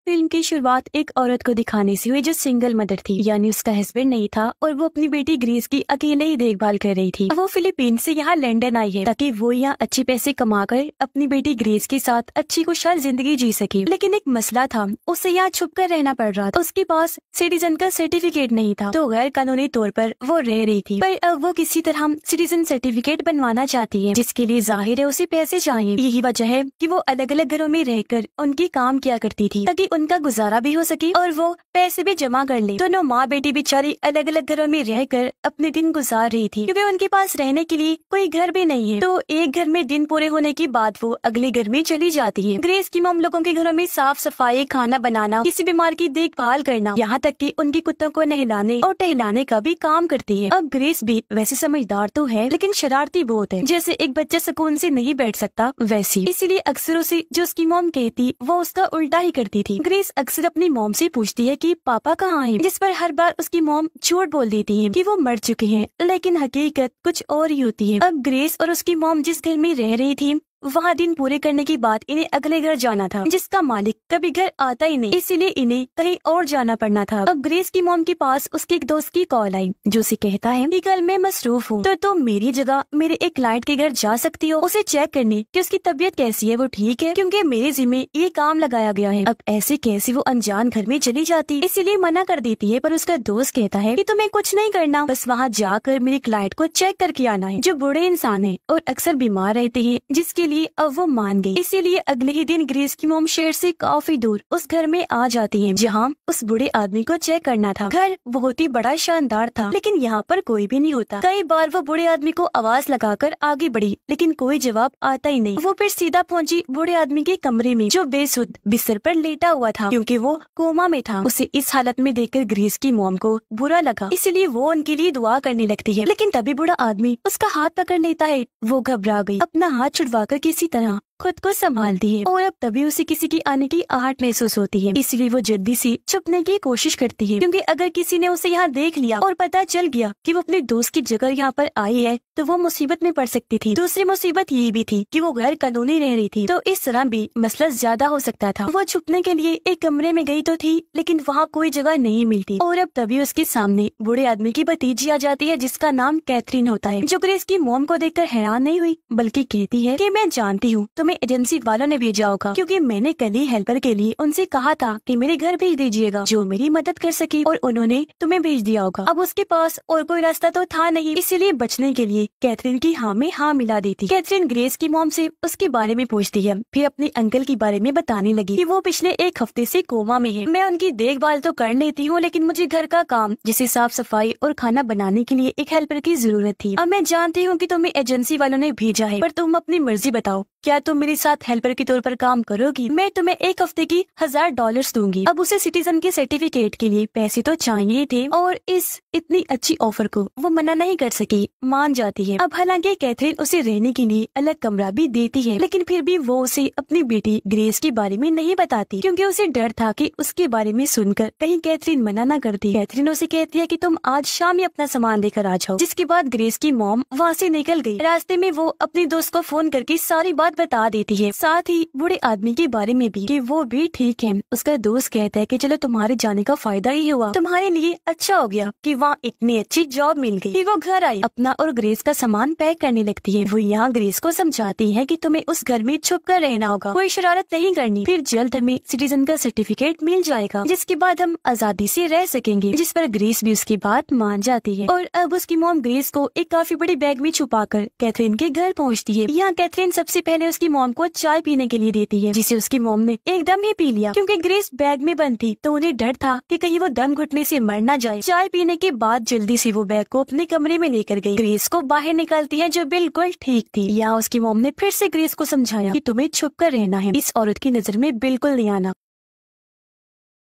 Film की शुरुआत एक औरत को दिखाने से हुई जो सिंगल मदर थी, यानी उसका हस्बैंड नहीं था और वो अपनी बेटी ग्रेस की अकेले ही देखभाल कर रही थी। वो फिलीपींस से यहाँ लंदन आई है ताकि वो यहाँ अच्छे पैसे कमाकर अपनी बेटी ग्रेस के साथ अच्छी खुशहाल जिंदगी जी सके। लेकिन एक मसला था, उसे यहाँ छुप कर रहना पड़ रहा था। उसके पास सिटीजन का सर्टिफिकेट नहीं था, तो गैर कानूनी तौर पर वो रह रही थी। पर अब वो किसी तरह सिटीजन सर्टिफिकेट बनवाना चाहती है, जिसके लिए जाहिर है उसे पैसे चाहिए। यही वजह है कि वो अलग अलग घरों में रहकर उनकी काम किया करती थी ताकि उनका गुजारा भी हो सके और वो पैसे भी जमा कर ले। दोनों माँ बेटी बेचारी अलग अलग घरों में रहकर अपने दिन गुजार रही थी, क्योंकि उनके पास रहने के लिए कोई घर भी नहीं है। तो एक घर में दिन पूरे होने के बाद वो अगले घर में चली जाती है। ग्रेस की मॉम लोगों के घरों में साफ सफाई, खाना बनाना, किसी बीमार की देखभाल करना, यहाँ तक कि उनके कुत्तों को नहलाने और टहलाने का भी काम करती है। अब ग्रेस भी वैसे समझदार तो है, लेकिन शरारती बहुत है। जैसे एक बच्चा सुकून से नहीं बैठ सकता वैसी, इसीलिए अक्सर उसे जो उसकी मॉम कहती वो उसका उल्टा ही करती थी। ग्रेस अक्सर अपनी मॉम से पूछती है कि पापा कहाँ हैं, जिस पर हर बार उसकी मॉम झूठ बोल देती है कि वो मर चुके हैं, लेकिन हकीकत कुछ और ही होती है। अब ग्रेस और उसकी मॉम जिस घर में रह रही थी वहाँ दिन पूरे करने के बाद इन्हें अगले घर जाना था, जिसका मालिक कभी घर आता ही नहीं, इसीलिए इन्हें कहीं और जाना पड़ना था। अब ग्रेस की मॉम के पास उसके एक दोस्त की कॉल आई, जो उसे कहता है कि कल मैं मसरूफ हूँ, तो तुम मेरी जगह मेरे एक क्लाइंट के घर जा सकती हो उसे चेक करने कि उसकी तबीयत कैसी है, वो ठीक है, क्योंकि मेरे जिम्मे ये काम लगाया गया है। अब ऐसे कैसे वो अनजान घर में चली जाती, इसीलिए मना कर देती है। पर उसका दोस्त कहता है कि तुम्हें कुछ नहीं करना, बस वहाँ जाकर मेरे क्लाइंट को चेक करके आना है, जो बूढ़े इंसान है और अक्सर बीमार रहते हैं, जिसके लिए अब वो मान गई। इसीलिए अगले ही दिन ग्रेस की मॉम शहर से काफी दूर उस घर में आ जाती है, जहाँ उस बूढ़े आदमी को चेक करना था। घर बहुत ही बड़ा शानदार था, लेकिन यहाँ पर कोई भी नहीं होता। कई बार वो बूढ़े आदमी को आवाज लगाकर आगे बढ़ी, लेकिन कोई जवाब आता ही नहीं। वो फिर सीधा पहुंची बूढ़े आदमी के कमरे में, जो बेसुध बिस्तर पर लेटा हुआ था, क्योंकि वो कोमा में था। उसे इस हालत में देखकर ग्रेस की मॉम को बुरा लगा, इसीलिए वो उनके लिए दुआ करने लगती है। लेकिन तभी बूढ़ा आदमी उसका हाथ पकड़ लेता है। वो घबरा गई, अपना हाथ छुड़वाकर किसी तरह खुद को संभालती है और अब तभी उसे किसी की आने की आहट महसूस होती है, इसलिए वो जल्दी से छुपने की कोशिश करती है, क्योंकि अगर किसी ने उसे यहाँ देख लिया और पता चल गया कि वो अपने दोस्त की जगह यहाँ पर आई है, तो वो मुसीबत में पड़ सकती थी। दूसरी मुसीबत ये भी थी कि वो गैर कानूनी रह रही थी, तो इस तरह भी मसला ज्यादा हो सकता था। वो छुपने के लिए एक कमरे में गई तो थी, लेकिन वहाँ कोई जगह नहीं मिलती और अब तभी उसके सामने बूढ़े आदमी की भतीजी आ जाती है, जिसका नाम कैथरीन होता है, जो ग्रेस की मॉम को देखकर हैरान नहीं हुई, बल्कि कहती है कि मैं जानती हूँ तुम्हें एजेंसी वालों ने भेजा होगा, क्योंकि मैंने कल ही हेल्पर के लिए उनसे कहा था कि मेरे घर भेज दीजिएगा जो मेरी मदद कर सके, और उन्होंने तुम्हें भेज दिया होगा। अब उसके पास और कोई रास्ता तो था नहीं, इसीलिए बचने के लिए कैथरीन की हाँ में हाँ मिला देती। कैथरीन ग्रेस की मॉम से उसके बारे में पूछती है, फिर अपने अंकल के बारे में बताने लगी कि वो पिछले एक हफ्ते से कोमा में है। मैं उनकी देखभाल तो कर लेती हूँ, लेकिन मुझे घर का काम जैसे साफ सफाई और खाना बनाने के लिए एक हेल्पर की जरूरत थी। अब मैं जानती हूँ कि तुम्हें एजेंसी वालों ने भेजा है, पर तुम अपनी मर्जी बताओ, क्या तुम मेरे साथ हेल्पर के तौर पर काम करोगी? मैं तुम्हें एक हफ्ते की $1000 दूंगी। अब उसे सिटीजन के सर्टिफिकेट के लिए पैसे तो चाहिए थे, और इस इतनी अच्छी ऑफर को वो मना नहीं कर सकी, मान जाती है। अब हालांकि कैथरीन उसे रहने के लिए अलग कमरा भी देती है, लेकिन फिर भी वो उसे अपनी बेटी ग्रेस के बारे में नहीं बताती, क्योंकि उसे डर था कि उसके बारे में सुनकर कहीं कैथरीन मना न करती। कैथरीन उसे कहती है कि तुम आज शाम ही अपना सामान लेकर आ जाओ, जिसके बाद ग्रेस की मॉम वहाँ से निकल गई। रास्ते में वो अपने दोस्त को फोन करके सारी बात बता देती है, साथ ही बूढ़े आदमी के बारे में भी कि वो भी ठीक है। उसका दोस्त कहता है कि चलो तुम्हारे जाने का फायदा ही हुआ, तुम्हारे लिए अच्छा हो गया कि वहाँ इतनी अच्छी जॉब मिल गई। फिर वो घर आई, अपना और ग्रेस का सामान पैक करने लगती है। वो यहाँ ग्रेस को समझाती है कि तुम्हें उस घर में छुप कर रहना होगा, कोई शरारत नहीं करनी, फिर जल्द हमें सिटीजन का सर्टिफिकेट मिल जाएगा, जिसके बाद हम आजादी से रह सकेंगे। जिस पर ग्रेस भी उसकी बात मान जाती है और अब उसकी मॉम ग्रेस को एक काफी बड़ी बैग में छुपाकर कैथरीन के घर पहुँचती है। यहाँ कैथरीन सबसे पहले उसकी मॉम को चाय पीने के लिए देती है, जिसे उसकी मॉम ने एकदम ही पी लिया, क्योंकि ग्रेस बैग में बंद थी, तो उन्हें डर था कि कहीं वो दम घुटने से मर ना जाए। चाय पीने के बाद जल्दी से वो बैग को अपने कमरे में लेकर गई। ग्रेस को बाहर निकालती है, जो बिल्कुल ठीक थी। यहाँ उसकी मॉम ने फिर से ग्रेस को समझाया कि तुम्हें छुप कर रहना है, इस औरत की नजर में बिल्कुल नहीं आना।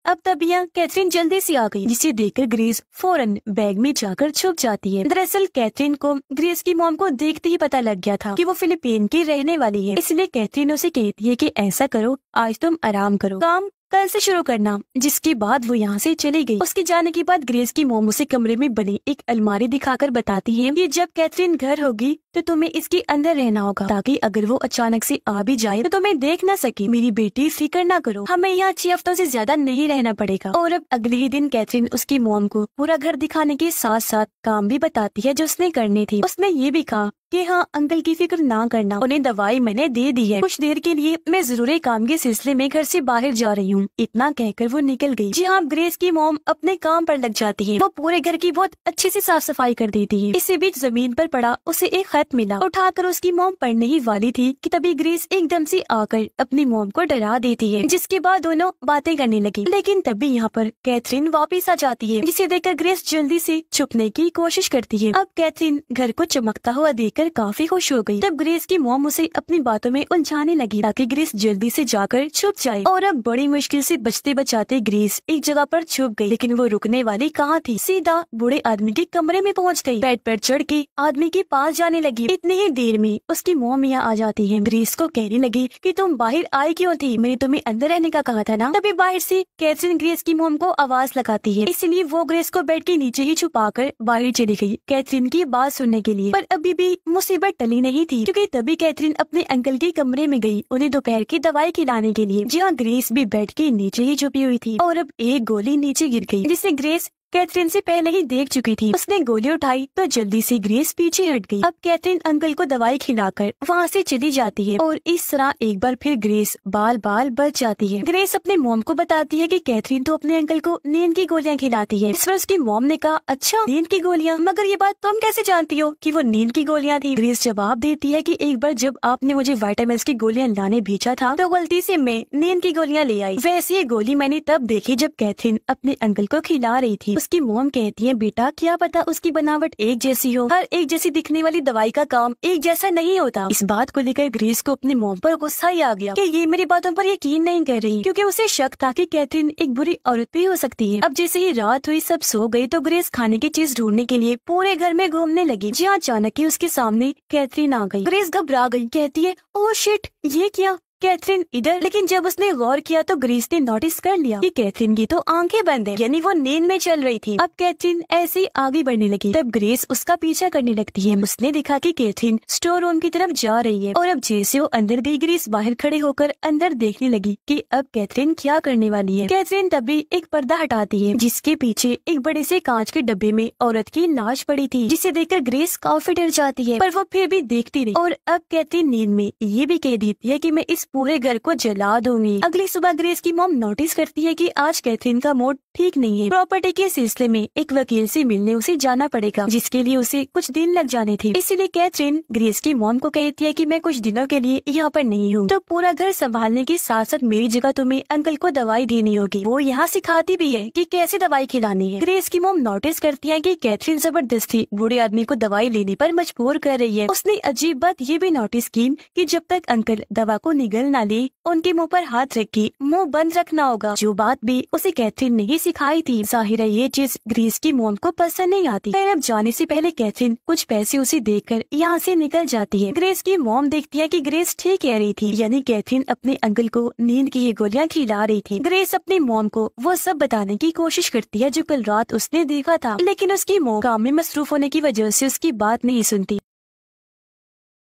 अब तब यहाँ कैथरीन जल्दी से आ गई, जिसे देखकर ग्रेस फौरन बैग में जाकर छुप जाती है। दरअसल कैथरीन को ग्रेस की मॉम को देखते ही पता लग गया था कि वो फिलीपीन की रहने वाली है, इसलिए कैथरीन उसे कहती है कि ऐसा करो, आज तुम आराम करो, काम कल से शुरू करना। जिसके बाद वो यहाँ से चली गई। उसके जाने के बाद ग्रेस की मोम उसे कमरे में बनी एक अलमारी दिखाकर बताती है कि जब कैथरीन घर होगी तो तुम्हें इसके अंदर रहना होगा, ताकि अगर वो अचानक से आ भी जाए तो तुम्हें देख न सके। मेरी बेटी, फिक्र न करो, हमें यहाँ 6 हफ्तों से ज्यादा नहीं रहना पड़ेगा। और अब अगले ही दिन कैथरीन उसकी मोम को पूरा घर दिखाने के साथ साथ काम भी बताती है जो उसने करनी थी। उसने ये भी कहा कि हाँ अंकल की फिक्र ना करना, उन्हें दवाई मैंने दे दी है, कुछ देर के लिए मैं जरूरी काम के सिलसिले में घर से बाहर जा रही हूँ। इतना कहकर वो निकल गई। जी हाँ, ग्रेस की मोम अपने काम पर लग जाती है। वो पूरे घर की बहुत अच्छे से साफ सफाई कर देती है। इसी बीच जमीन पर पड़ा उसे एक खत मिला। उठाकर उसकी मोम पढ़ने ही वाली थी कि तभी ग्रेस एकदम से आकर अपनी मोम को डरा देती है, जिसके बाद दोनों बातें करने लगी। लेकिन तभी यहाँ पर कैथरीन वापिस आ जाती है, जिसे देखकर ग्रेस जल्दी से छुपने की कोशिश करती है। अब कैथरीन घर को चमकता हुआ देखकर काफी खुश हो गई। तब ग्रेस की मोम उसे अपनी बातों में उलझाने लगी ताकि ग्रेस जल्दी से जाकर छुप जाए। और अब बड़ी मुश्किल से बचते बचाते ग्रेस एक जगह पर छुप गई। लेकिन वो रुकने वाली कहाँ थी, सीधा बूढ़े आदमी के कमरे में पहुँच गई। बेड पर चढ़ के आदमी के पास जाने लगी। इतनी ही देर में उसकी मोम यहाँ आ जाती है। ग्रेस को कहने लगी कि तुम बाहर आई क्यों थी, मैंने तुम्हें अंदर रहने का कहा था ना। तभी बाहर से कैथरीन ग्रेस की मोम को आवाज लगाती है, इसलिए वो ग्रेस को बेड के नीचे ही छुपाकर बाहर चली गई कैथरीन की बात सुनने के लिए। पर अभी भी मुसीबत टली नहीं थी, क्योंकि तभी कैथरीन अपने अंकल के कमरे में गई उन्हें दोपहर की दवाई खिलाने के लिए। जहाँ ग्रेस भी बेड के नीचे ही छुपी हुई थी। और अब एक गोली नीचे गिर गई, जिसे ग्रेस कैथरीन से पहले ही देख चुकी थी। उसने गोली उठाई तो जल्दी से ग्रेस पीछे हट गई। अब कैथरीन अंकल को दवाई खिलाकर वहाँ से चली जाती है और इस तरह एक बार फिर ग्रेस बाल बाल बच जाती है। ग्रेस अपने मॉम को बताती है कि कैथरीन तो अपने अंकल को नींद की गोलियां खिलाती है। इस पर उसकी मॉम ने कहा, अच्छा नींद की गोलियां, मगर ये बात तुम कैसे जानती हो कि वो नींद की गोलियां थी। ग्रेस जवाब देती है कि एक बार जब आपने मुझे विटामिन्स की गोलियां लाने भेजा था तो गलती से मैं नींद की गोलियां ले आई। वैसे ये गोली मैंने तब देखी जब कैथरीन अपने अंकल को खिला रही थी। उसकी मोम कहती है, बेटा क्या पता उसकी बनावट एक जैसी हो, हर एक जैसी दिखने वाली दवाई का काम एक जैसा नहीं होता। इस बात को लेकर ग्रेस को अपनी मोम पर गुस्सा ही आ गया कि ये मेरी बातों पर यकीन नहीं कर रही, क्योंकि उसे शक था कि कैथरीन एक बुरी औरत भी हो सकती है। अब जैसे ही रात हुई, सब सो गई तो ग्रेस खाने की चीज ढूंढने के लिए पूरे घर में घूमने लगी। जहाँ अचानक ही उसके सामने कैथरीन आ गई। ग्रेस घबरा गई, कहती है, ओह शिट, ये क्या। कैथरीन इधर। लेकिन जब उसने गौर किया तो ग्रेस ने नोटिस कर लिया कि कैथरीन की तो आंखें बंद है, यानी वो नींद में चल रही थी। अब कैथरीन ऐसे ही आगे बढ़ने लगी। तब ग्रेस उसका पीछा करने लगती है। उसने देखा कि कैथरीन स्टोर रूम की तरफ जा रही है और अब जैसे वो अंदर गई, ग्रेस बाहर खड़े होकर अंदर देखने लगी कि अब कैथरीन क्या करने वाली है। कैथरीन तभी एक पर्दा हटाती है, जिसके पीछे एक बड़े से कांच के डब्बे में औरत की लाश पड़ी थी, जिसे देखकर ग्रेस काफी डर जाती है, पर वो फिर भी देखती रही। और अब कैथरीन नींद में ये भी कह देती है कि मैं इस पूरे घर को जला दूंगी। अगली सुबह ग्रेस की मॉम नोटिस करती है कि आज कैथरीन का मूड ठीक नहीं है। प्रॉपर्टी के सिलसिले में एक वकील से मिलने उसे जाना पड़ेगा, जिसके लिए उसे कुछ दिन लग जाने थे। इसीलिए कैथरीन ग्रेस की मॉम को कहती है कि मैं कुछ दिनों के लिए यहाँ पर नहीं हूँ, तो पूरा घर संभालने के साथ साथ मेरी जगह तुम्हें अंकल को दवाई देनी होगी। वो यहाँ सिखाती भी है कि कैसे दवाई खिलानी है। ग्रेस की मॉम नोटिस करती है कि कैथरीन जबरदस्ती बूढ़े आदमी को दवाई लेने पर मजबूर कर रही है। उसने अजीब बात ये भी नोटिस की कि जब तक अंकल दवा को निगल ना ले, उनके मुंह पर हाथ रख के मुंह बंद रखना होगा, जो बात भी उसे कैथरीन ने ही सिखाई थी। जाहिर है ये चीज ग्रेस की मॉम को पसंद नहीं आती। फिर अब जाने से पहले कैथरीन कुछ पैसे उसे देकर यहाँ से निकल जाती है। ग्रेस की मॉम देखती है कि ग्रेस ठीक कह रही थी, यानी कैथरीन अपने अंकल को नींद की ये गोलियां खिला रही थी। ग्रेस अपनी मॉम को वो सब बताने की कोशिश करती है जो कल रात उसने देखा था, लेकिन उसकी मॉम काम में मसरूफ होने की वजह से उसकी बात नहीं सुनती।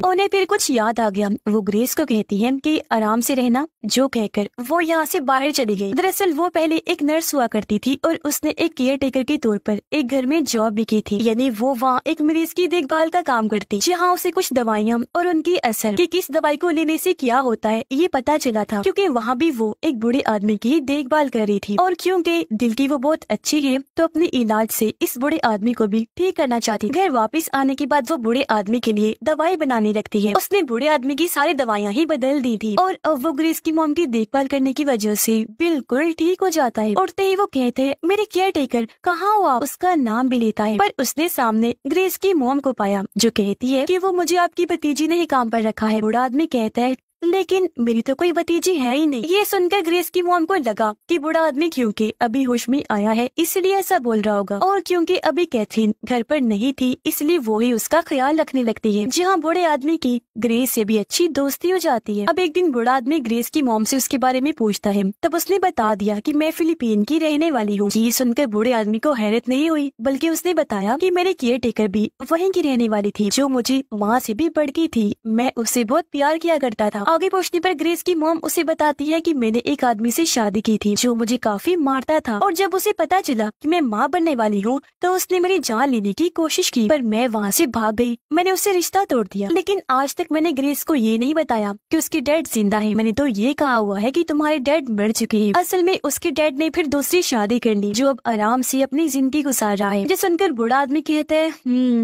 उन्हें फिर कुछ याद आ गया। वो ग्रेस को कहती है कि आराम से रहना, जो कहकर वो यहाँ से बाहर चली गई। दरअसल वो पहले एक नर्स हुआ करती थी और उसने एक केयर टेकर के तौर पर एक घर में जॉब भी की थी, यानी वो वहाँ एक मरीज की देखभाल का काम करती, जहाँ उसे कुछ दवाइयाँ और उनकी असर कि किस दवाई को लेने से क्या होता है ये पता चला था, क्योंकि वहाँ भी वो एक बूढ़े आदमी की देखभाल कर रही थी। और क्योंकि दिल की वो बहुत अच्छी है तो अपने इलाज से इस बूढ़े आदमी को भी ठीक करना चाहती। घर वापस आने के बाद वो बूढ़े आदमी के लिए दवाई बनाने लगती है। उसने बूढ़े आदमी की सारी दवाइयाँ ही बदल दी थी और अब वो ग्रेस की मॉम की देखभाल करने की वजह से बिल्कुल ठीक हो जाता है। उठते ही वो कहते हैं, मेरे केयर टेकर कहाँ हो आप? उसका नाम भी लेता है, पर उसने सामने ग्रेस की मॉम को पाया, जो कहती है कि वो मुझे आपकी भतीजी ने ही काम पर रखा है। बूढ़ा आदमी कहता है, लेकिन मेरी तो कोई भतीजी है ही नहीं। ये सुनकर ग्रेस की मॉम को लगा कि बूढ़ा आदमी क्योंकि अभी होश में आया है इसलिए ऐसा बोल रहा होगा, और क्योंकि अभी कैथरीन घर पर नहीं थी इसलिए वो ही उसका ख्याल रखने लगती है, जहाँ बूढ़े आदमी की ग्रेस से भी अच्छी दोस्ती हो जाती है। अब एक दिन बूढ़ा आदमी ग्रेस की मॉम से उसके बारे में पूछता है, तब उसने बता दिया कि मैं फिलीपीन की रहने वाली हूँ। ये सुनकर बूढ़े आदमी को हैरत नहीं हुई, बल्कि उसने बताया कि मेरी केयर टेकर भी वहीं की रहने वाली थी, जो मुझे माँ से भी बढ़ गई थी। मैं उससे बहुत प्यार किया करता था। आगे पूछने पर ग्रेस की मॉम उसे बताती है कि मैंने एक आदमी से शादी की थी जो मुझे काफी मारता था, और जब उसे पता चला कि मैं माँ बनने वाली हूँ तो उसने मेरी जान लेने की कोशिश की, पर मैं वहाँ से भाग गई। मैंने उससे रिश्ता तोड़ दिया। लेकिन आज तक मैंने ग्रेस को ये नहीं बताया कि उसके डैड जिंदा है। मैंने तो ये कहा हुआ है कि तुम्हारे डैड मर चुके हैं। असल में उसके डैड ने फिर दूसरी शादी कर ली, जो अब आराम से अपनी जिंदगी गुजार रहा है। जिसे सुनकर बूढ़ा आदमी कहता है,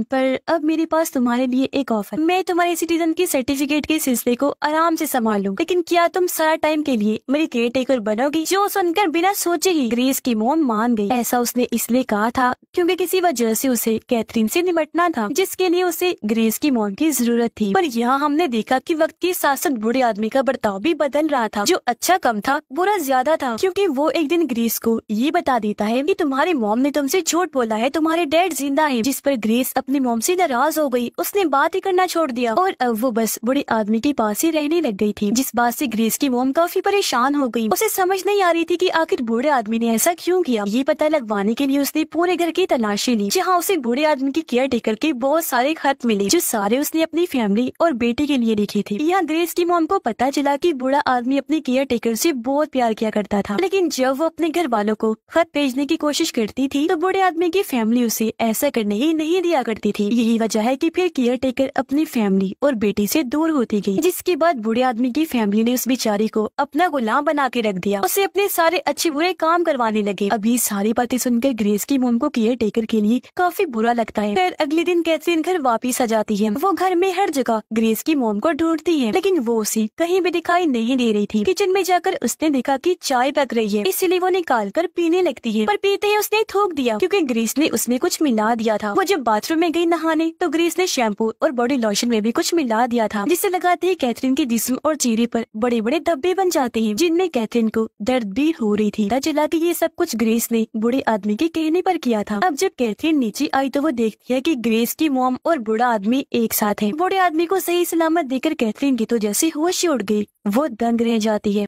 पर अब मेरे पास तुम्हारे लिए एक ऑफर। मैं तुम्हारे सिटीजन के सर्टिफिकेट के सिलसिले को आराम से संभाल लूं, लेकिन क्या तुम सारा टाइम के लिए मेरी केयर टेकर बनोगी? जो सुनकर बिना सोचे ही ग्रेस की मॉम मान गई। ऐसा उसने इसलिए कहा था क्योंकि किसी वजह से उसे कैथरीन से निपटना था, जिसके लिए उसे ग्रेस की मॉम की जरूरत थी। पर यहाँ हमने देखा कि वक्त के साथ साथ बूढ़े आदमी का बर्ताव भी बदल रहा था। जो अच्छा कम था बुरा ज्यादा था, क्योंकि वो एक दिन ग्रेस को ये बता देता है कि तुम्हारी मॉम ने तुमसे झूठ बोला है, तुम्हारे डैड जिंदा है। जिस पर ग्रेस अपनी मॉम से नाराज हो गई। उसने बात ही करना छोड़ दिया और अब वो बस बूढ़े आदमी के पास ही रहने लग गई थी, जिस बात से ग्रेस की मॉम काफी परेशान हो गई। उसे समझ नहीं आ रही थी कि आखिर बूढ़े आदमी ने ऐसा क्यों किया। ये पता लगवाने के लिए उसने पूरे घर की तलाशी ली, जहाँ उसे बूढ़े आदमी की केयर टेकर के बहुत सारे खत मिले, जो सारे उसने अपनी फैमिली और बेटे के लिए लिखे थे। यहाँ ग्रेस की मॉम को पता चला कि बूढ़ा आदमी अपनी केयर टेकर से बहुत प्यार किया करता था, लेकिन जब वो अपने घर वालों को खत भेजने की कोशिश करती थी तो बूढ़े आदमी की फैमिली उसे ऐसा करने ही नहीं दिया करती थी। यही वजह है कि फिर केयर टेकर अपनी फैमिली और बेटे से दूर होती गई, जिसके बाद बूढ़े आदमी की फैमिली ने उस बेचारी को अपना गुलाम बना के रख दिया। उसे अपने सारे अच्छे बुरे काम करवाने लगे। अभी सारी बातें सुनकर ग्रेस की मॉम को केयर टेकर के लिए काफी बुरा लगता है। फिर अगले दिन कैथरीन घर वापिस आ जाती है। वो घर में हर जगह ग्रेस की मॉम को ढूंढती है, लेकिन वो उसे कहीं भी दिखाई नहीं दे रही थी। किचन में जाकर उसने देखा कि चाय पक रही है, इसीलिए वो निकाल कर पीने लगती है, पर पीते ही उसने थूक दिया क्योंकि ग्रेस ने उसमें कुछ मिला दिया था। वो जब बाथरूम में गई नहाने तो ग्रेस ने शैम्पू और बॉडी लोशन में भी कुछ मिला दिया था, जिससे लगाते ही कैथरीन के जिस्म और चेहरे पर बड़े बड़े धब्बे बन जाते हैं, जिनमें कैथरीन को दर्द भी हो रही थी। पता चला कि ये सब कुछ ग्रेस ने बूढ़े आदमी के कहने पर किया था। अब जब कैथरीन नीचे आई तो वो देखती है कि ग्रेस की मॉम और बूढ़ा आदमी एक साथ हैं। बूढ़े आदमी को सही सलामत देखकर कैथरीन की तो जैसे होश ही उड़ गई, वो दंग रह जाती है।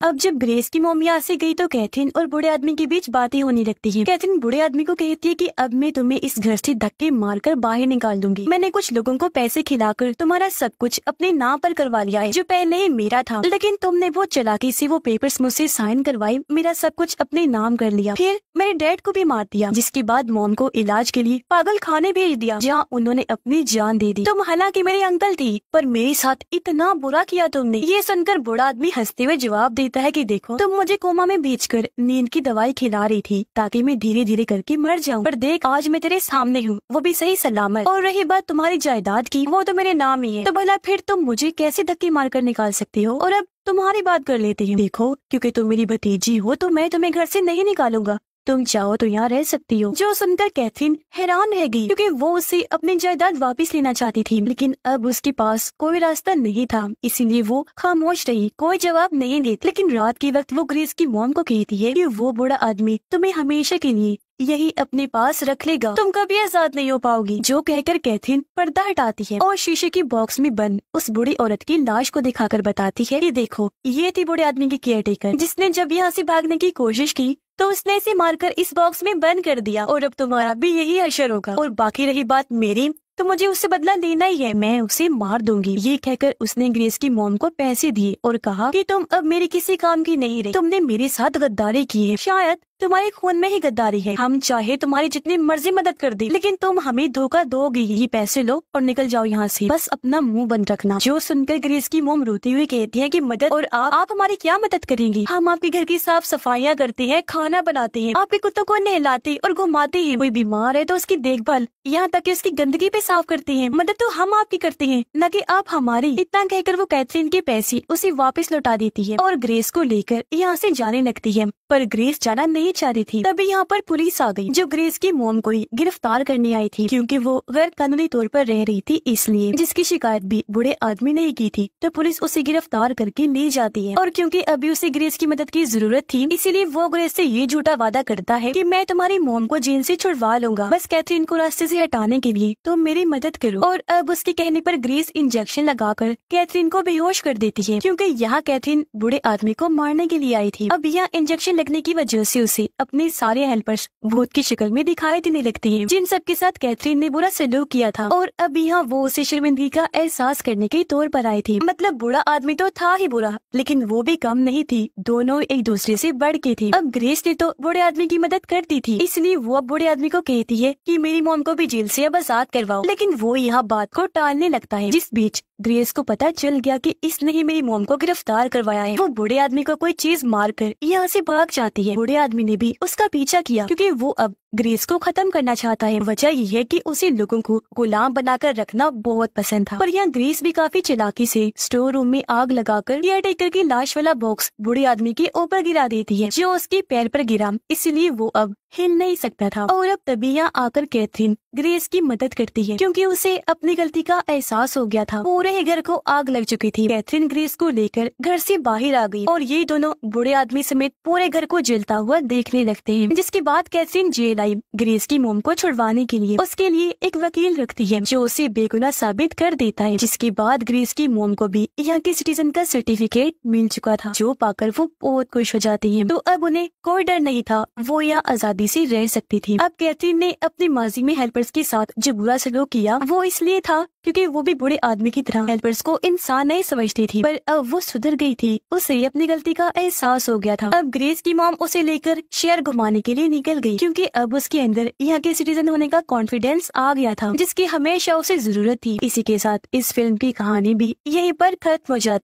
अब जब ग्रेस की मॉम यहाँ से गई तो कैथरीन और बूढ़े आदमी के बीच बातें होने लगती हैं। कैथरीन बूढ़े आदमी को कहती है कि अब मैं तुम्हें इस घर से धक्के मारकर बाहर निकाल दूंगी। मैंने कुछ लोगों को पैसे खिलाकर तुम्हारा सब कुछ अपने नाम पर करवा लिया है, जो पहले ही मेरा था, लेकिन तुमने वो चालाकी से वो पेपर्स मुझसे साइन करवाए, मेरा सब कुछ अपने नाम कर लिया। फिर मेरे डैड को भी मार दिया, जिसके बाद मॉम को इलाज के लिए पागल खाने भेज दिया, जहाँ उन्होंने अपनी जान दे दी। तुम हालांकि मेरी अंकल थी, पर मेरे साथ इतना बुरा किया तुमने। ये सुनकर बूढ़ा आदमी हंसते हुए जवाब देता है कि देखो, तुम मुझे कोमा में भेजकर नींद की दवाई खिला रही थी ताकि मैं धीरे धीरे करके मर जाऊं, पर देख आज मैं तेरे सामने हूँ, वो भी सही सलामत। और रही बात तुम्हारी जायदाद की, वो तो मेरे नाम ही है, तो भला फिर तुम मुझे कैसे धक्के मार कर निकाल सकती हो? और अब तुम्हारी बात कर लेते हैं। देखो, क्योंकि तुम मेरी भतीजी हो तो मैं तुम्हें घर से नहीं निकालूंगा, तुम चाहो तो यहाँ रह सकती हो। जो सुनकर कैथरीन हैरान रह गई, क्योंकि वो उससे अपनी जायदाद वापस लेना चाहती थी, लेकिन अब उसके पास कोई रास्ता नहीं था, इसीलिए वो खामोश रही, कोई जवाब नहीं देती। लेकिन रात के वक्त वो ग्रेस की मॉम को कहती है कि वो बूढ़ा आदमी तुम्हें हमेशा के लिए यही अपने पास रख लेगा, तुम कभी आजाद नहीं हो पाओगी। जो कहकर कैथरीन पर्दा हटाती है और शीशे की बॉक्स में बंद उस बूढ़ी औरत की लाश को दिखाकर बताती है कि देखो, ये थी बूढ़े आदमी की केयर टेकर, जिसने जब यहाँ से भागने की कोशिश की तो उसने इसे मारकर इस बॉक्स में बंद कर दिया, और अब तुम्हारा भी यही हशर होगा। और बाकी रही बात मेरी, तो मुझे उससे बदला लेना ही है, मैं उसे मार दूंगी। ये कहकर उसने ग्रेस की मॉम को पैसे दिए और कहा कि तुम अब मेरे किसी काम की नहीं रही, तुमने मेरे साथ गद्दारी की है, शायद तुम्हारे खून में ही गद्दारी है। हम चाहे तुम्हारी जितनी मर्जी मदद कर दे, लेकिन तुम हमें धोखा दोगी। ये पैसे लो और निकल जाओ यहाँ से, बस अपना मुंह बंद रखना। जो सुनकर ग्रेस की मॉम रोती हुई कहती है कि मदद, और आप हमारी क्या मदद करेंगी? हम आपके घर की साफ सफाइयाँ करते हैं, खाना बनाते हैं, आपके कुत्तों को नहलाते और घुमाते हैं, कोई बीमार है तो उसकी देखभाल, यहाँ तक कि उसकी गंदगी पे साफ करते हैं। मदद तो हम आपकी करते हैं, न कि आप हमारी। इतना कहकर वो कैथरीन के पैसे उसे वापस लौटा देती है और ग्रेस को लेकर यहाँ से जाने लगती है। पर ग्रेस जाना नहीं नहीं चाहती थी। तभी यहाँ पर पुलिस आ गई, जो ग्रेस की मॉम को ही गिरफ्तार करने आई थी, क्योंकि वो गैर कानूनी तौर पर रह रही थी, इसलिए जिसकी शिकायत भी बूढ़े आदमी ने की थी। तो पुलिस उसे गिरफ्तार करके ले जाती है, और क्योंकि अभी उसे ग्रेस की मदद की जरूरत थी, इसीलिए वो ग्रेस से ये झूठा वादा करता है कि मैं तुम्हारी मॉम को जेल से छुड़वा लूंगा, बस कैथरीन को रास्ते से हटाने के लिए तो मेरी मदद करो। और अब उसके कहने पर ग्रेस इंजेक्शन लगाकर कैथरीन को बेहोश कर देती है, क्योंकि यहाँ कैथरीन बूढ़े आदमी को मारने के लिए आई थी। अब यहाँ इंजेक्शन लगने की वजह से उसे अपने सारे हेल्पर्स भूत की शक्ल में दिखाई देने लगते हैं, जिन सब के साथ कैथरीन ने बुरा सलूक किया था। और अब यहाँ वो उसे शर्मिंदगी का एहसास करने के तौर पर आई थी। मतलब बूढ़ा आदमी तो था ही बुरा, लेकिन वो भी कम नहीं थी, दोनों एक दूसरे से बढ़ के थे। अब ग्रेस ने तो बूढ़े आदमी की मदद करती थी, इसलिए वो अब बूढ़े आदमी को कहती है कि मेरी मॉम को भी जेल से अब आजाद करवाओ, लेकिन वो यहाँ बात को टालने लगता है। जिस बीच ग्रेस को पता चल गया कि इसने ही मेरी मॉम को गिरफ्तार करवाया है। वो बूढ़े आदमी को कोई चीज मारकर यहाँ से भाग जाती है। बूढ़े आदमी ने भी उसका पीछा किया, क्योंकि वो अब ग्रेस को खत्म करना चाहता है। वजह यह है कि उसे लोगों को गुलाम बनाकर रखना बहुत पसंद था। पर यहाँ ग्रेस भी काफी चालाकी से स्टोर रूम में आग लगाकर केयरटेकर की लाश वाला बॉक्स बूढ़े आदमी के ऊपर गिरा देती है, जो उसके पैर पर गिरा, इसलिए वो अब हिल नहीं सकता था। और अब तभी यहाँ आकर कैथरीन ग्रेस की मदद करती है, क्योंकि उसे अपनी गलती का एहसास हो गया था। पूरे घर को आग लग चुकी थी। कैथरीन ग्रेस को लेकर घर से बाहर आ गई, और ये दोनों बूढ़े आदमी समेत पूरे घर को जलता हुआ देखने लगते हैं। जिसके बाद कैथरीन जेल आई ग्रेस की मॉम को छुड़वाने के लिए। उसके लिए एक वकील रखती है, जो उसे बेगुनाह साबित कर देता है। जिसके बाद ग्रेस की मॉम को भी यहाँ के सिटीजन का सर्टिफिकेट मिल चुका था, जो पाकर वो बहुत खुश हो जाती है। तो अब उन्हें कोई डर नहीं था, वो यहाँ आजादी से रह सकती थी। अब कैथरीन ने अपनी माजी में हेल्पर्स के साथ जो बुरा सलूक किया, वो इसलिए था क्योंकि वो भी बूढ़े आदमी की तरह हेल्पर्स को इंसान नहीं समझती थी। पर अब वो सुधर गई थी, उसे अपनी गलती का एहसास हो गया था। अब ग्रेस की मॉम उसे लेकर शहर घुमाने के लिए निकल गई, क्योंकि अब उसके अंदर यहाँ के सिटीजन होने का कॉन्फिडेंस आ गया था, जिसकी हमेशा उसे जरूरत थी। इसी के साथ इस फिल्म की कहानी भी यहीं पर खत्म हो जाती।